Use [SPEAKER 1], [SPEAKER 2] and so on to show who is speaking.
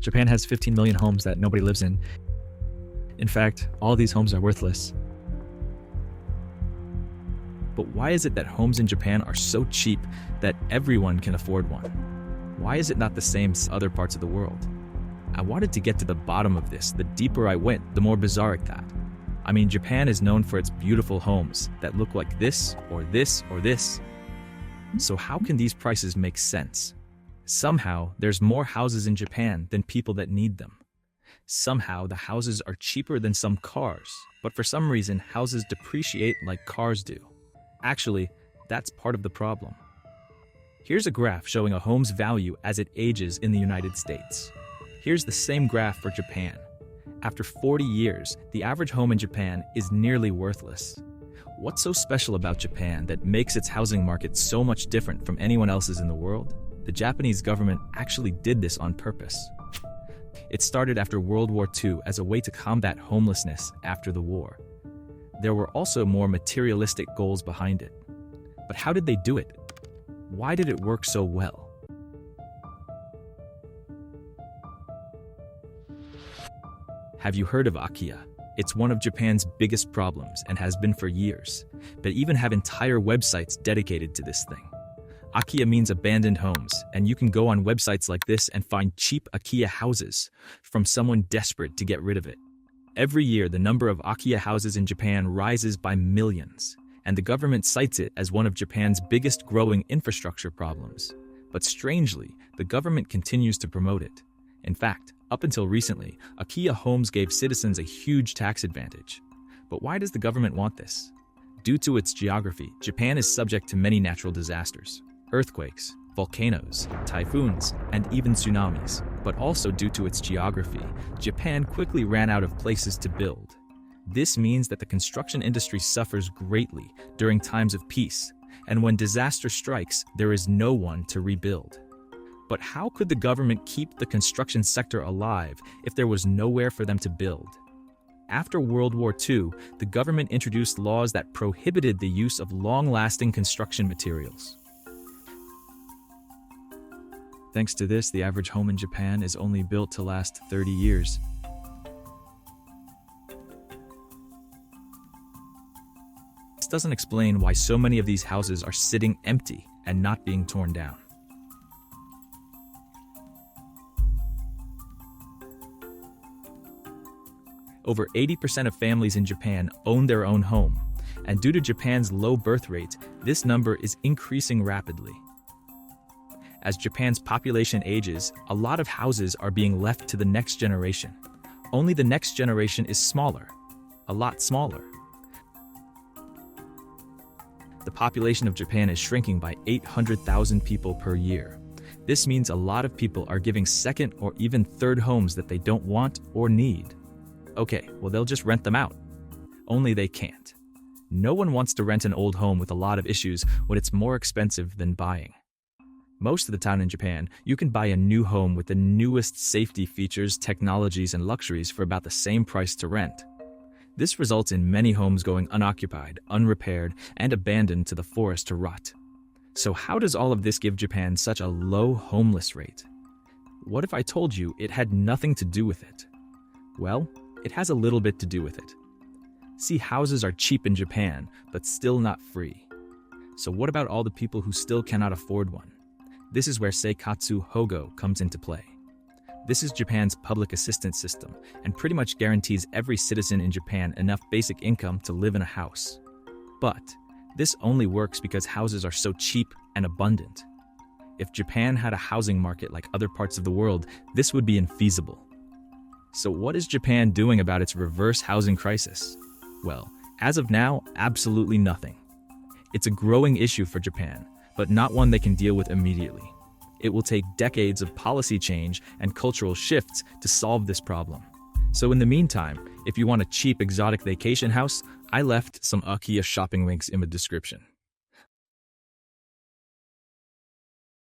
[SPEAKER 1] Japan has 15 million homes that nobody lives in. In fact, all these homes are worthless. But why is it that homes in Japan are so cheap that everyone can afford one? Why is it not the same as other parts of the world? I wanted to get to the bottom of this. The deeper I went, the more bizarre it got. I mean, Japan is known for its beautiful homes that look like this, or this, or this. So how can these prices make sense? Somehow, there's more houses in Japan than people that need them. Somehow, the houses are cheaper than some cars, but for some reason, houses depreciate like cars do. Actually, that's part of the problem. Here's a graph showing a home's value as it ages in the United States. Here's the same graph for Japan. After 40 years, the average home in Japan is nearly worthless. What's so special about Japan that makes its housing market so much different from anyone else's in the world? The Japanese government actually did this on purpose. It started after World War II as a way to combat homelessness after the war. There were also more materialistic goals behind it. But how did they do it? Why did it work so well? Have you heard of IKEA? It's one of Japan's biggest problems and has been for years. They even have entire websites dedicated to this thing. IKEA means abandoned homes, and you can go on websites like this and find cheap IKEA houses from someone desperate to get rid of it. Every year, the number of IKEA houses in Japan rises by millions, and the government cites it as one of Japan's biggest growing infrastructure problems. But strangely, the government continues to promote it. In fact, up until recently, IKEA homes gave citizens a huge tax advantage. But why does the government want this? Due to its geography, Japan is subject to many natural disasters. Earthquakes, volcanoes, typhoons, and even tsunamis. But also due to its geography, Japan quickly ran out of places to build. This means that the construction industry suffers greatly during times of peace, and when disaster strikes, there is no one to rebuild. But how could the government keep the construction sector alive if there was nowhere for them to build? After World War II, the government introduced laws that prohibited the use of long-lasting construction materials. Thanks to this, the average home in Japan is only built to last 30 years. This doesn't explain why so many of these houses are sitting empty and not being torn down. Over 80% of families in Japan own their own home, and due to Japan's low birth rate, this number is increasing rapidly. As Japan's population ages, a lot of houses are being left to the next generation. Only the next generation is smaller, a lot smaller. The population of Japan is shrinking by 800,000 people per year. This means a lot of people are giving second or even third homes that they don't want or need. Okay, well, they'll just rent them out. Only they can't. No one wants to rent an old home with a lot of issues when it's more expensive than buying. Most of the time in Japan, you can buy a new home with the newest safety features, technologies, and luxuries for about the same price to rent. This results in many homes going unoccupied, unrepaired, and abandoned to the forest to rot. So how does all of this give Japan such a low homeless rate? What if I told you it had nothing to do with it? Well, it has a little bit to do with it. See, houses are cheap in Japan, but still not free. So what about all the people who still cannot afford one? This is where Seikatsu Hogo comes into play. This is Japan's public assistance system and pretty much guarantees every citizen in Japan enough basic income to live in a house. But this only works because houses are so cheap and abundant. If Japan had a housing market like other parts of the world, this would be infeasible. So what is Japan doing about its reverse housing crisis? Well, as of now, absolutely nothing. It's a growing issue for Japan, but not one they can deal with immediately. It will take decades of policy change and cultural shifts to solve this problem. So in the meantime, if you want a cheap exotic vacation house, I left some IKEA shopping links in the description.